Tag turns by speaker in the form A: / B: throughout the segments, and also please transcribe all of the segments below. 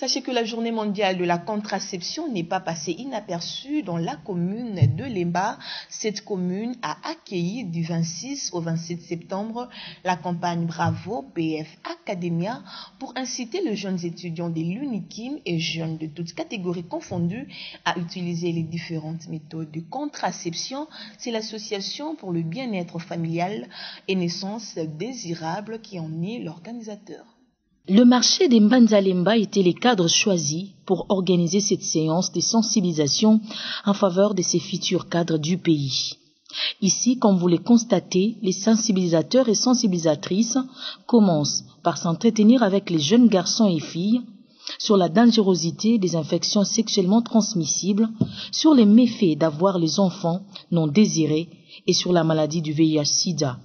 A: Sachez que la journée mondiale de la contraception n'est pas passée inaperçue dans la commune de Lemba. Cette commune a accueilli du 26 au 27 septembre la campagne Bravo PF Academia pour inciter les jeunes étudiants de l'UNIKIM et jeunes de toutes catégories confondues à utiliser les différentes méthodes de contraception. C'est l'association pour le bien-être familial et naissance désirable qui en est l'organisateur.
B: Le marché des Mbanza-Lemba était les cadres choisis pour organiser cette séance de sensibilisation en faveur de ces futurs cadres du pays. Ici, comme vous le constatez, les sensibilisateurs et sensibilisatrices commencent par s'entretenir avec les jeunes garçons et filles sur la dangerosité des infections sexuellement transmissibles, sur les méfaits d'avoir les enfants non désirés et sur la maladie du VIH-Sida.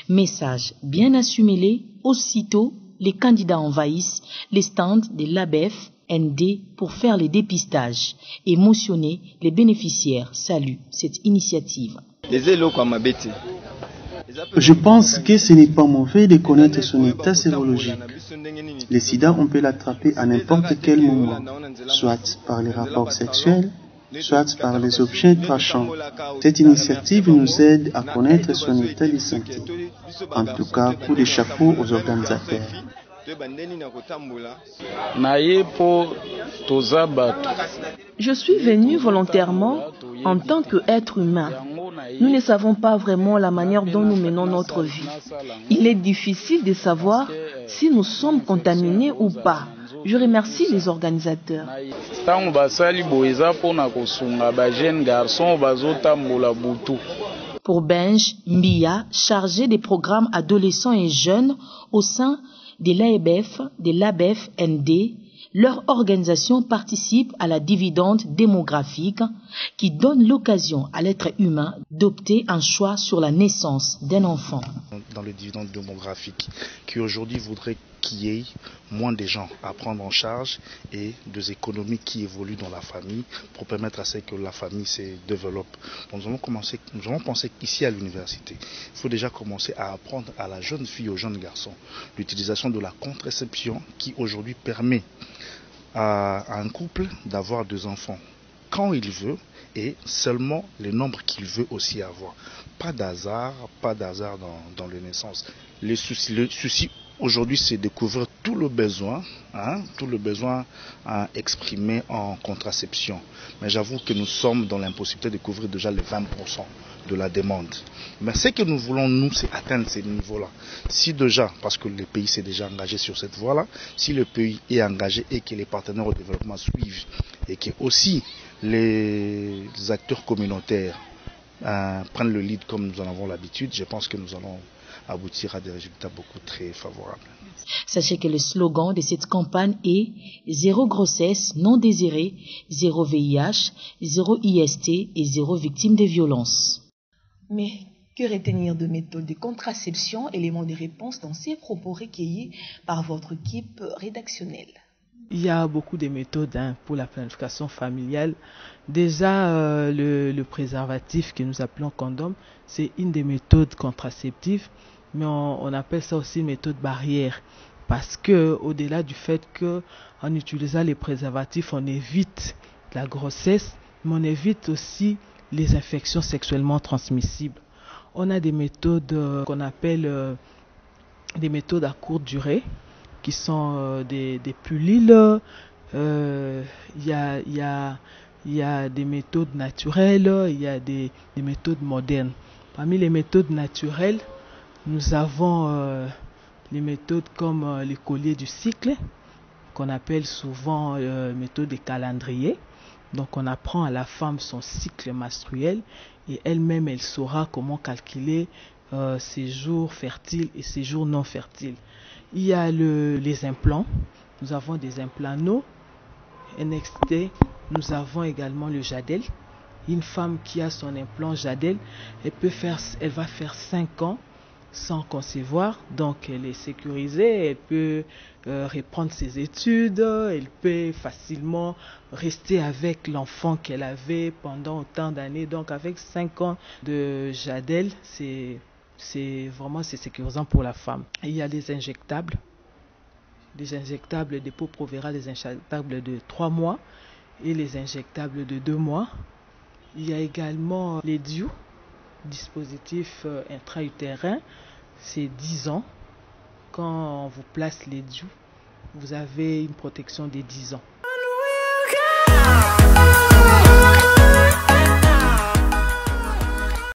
B: Message bien assumé, aussitôt, les candidats envahissent les stands de l'ABEF ND pour faire les dépistages. Émotionnés, les bénéficiaires saluent cette initiative.
C: Je pense que ce n'est pas mauvais de connaître son état sérologique. Le sida, on peut l'attraper à n'importe quel moment, soit par les rapports sexuels, soit par les objets tranchants. Cette initiative nous aide à connaître son état de santé. En tout cas, coup de chapeau aux organisateurs.
A: Je suis venu volontairement en tant qu'être humain. Nous ne savons pas vraiment la manière dont nous menons notre vie. Il est difficile de savoir si nous sommes contaminés ou pas. Je remercie les organisateurs.
B: Pour Benj Mbia, chargé des programmes adolescents et jeunes au sein de l'AEBF, de l'ABEF ND, leur organisation participe à la dividende démographique qui donne l'occasion à l'être humain d'opter un choix sur la naissance d'un enfant.
D: Dans le dividende démographique, qui aujourd'hui voudrait qu'il y ait moins de gens à prendre en charge et des économies qui évoluent dans la famille pour permettre à ce que la famille se développe. Donc nous avons pensé qu'ici à l'université, il faut déjà commencer à apprendre à la jeune fille, aux jeunes garçons, l'utilisation de la contraception qui aujourd'hui permet à un couple d'avoir 2 enfants quand il veut et seulement le nombre qu'il veut aussi avoir. Pas d'hasard dans les naissances. Le souci aujourd'hui, c'est de couvrir tout le besoin exprimé en contraception. Mais j'avoue que nous sommes dans l'impossibilité de couvrir déjà les 20% de la demande. Mais ce que nous voulons, nous, c'est atteindre ces niveaux-là. Si déjà, parce que le pays s'est déjà engagé sur cette voie-là, si le pays est engagé et que les partenaires au développement suivent et que aussi les acteurs communautaires prennent le lead comme nous en avons l'habitude, je pense que nous allons aboutir à des résultats beaucoup très favorables.
B: Sachez que le slogan de cette campagne est « Zéro grossesse non désirée, zéro VIH, zéro IST et zéro victime de violences ».
A: Mais que retenir de méthodes de contraception, élément de réponse dans ces propos recueillis par votre équipe rédactionnelle?
E: Il y a beaucoup de méthodes pour la planification familiale. Déjà, le préservatif que nous appelons condom, c'est une des méthodes contraceptives, mais on appelle ça aussi méthode barrière. Parce que, au-delà du fait qu'en utilisant les préservatifs, on évite la grossesse, mais on évite aussi les infections sexuellement transmissibles. On a des méthodes qu'on appelle des méthodes à courte durée, qui sont des pilules. Il y a des méthodes naturelles, il y a des méthodes modernes. Parmi les méthodes naturelles, nous avons les méthodes comme les colliers du cycle, qu'on appelle souvent méthode de calendrier. Donc on apprend à la femme son cycle menstruel et elle-même elle saura comment calculer ses jours fertiles et ses jours non fertiles. Il y a les implants. Nous avons des implants NXT. Nous avons également le Jadel. Une femme qui a son implant Jadel, elle va faire 5 ans sans concevoir, donc elle est sécurisée, elle peut reprendre ses études, elle peut facilement rester avec l'enfant qu'elle avait pendant autant d'années. Donc avec 5 ans de Jadel, c'est sécurisant pour la femme. Et il y a les injectables. les injectables Depo-Provera, les injectables de 3 mois et les injectables de 2 mois. Il y a également les DIU, dispositif intra-utérin, c'est 10 ans. Quand on vous place les DIU, vous avez une protection des 10 ans.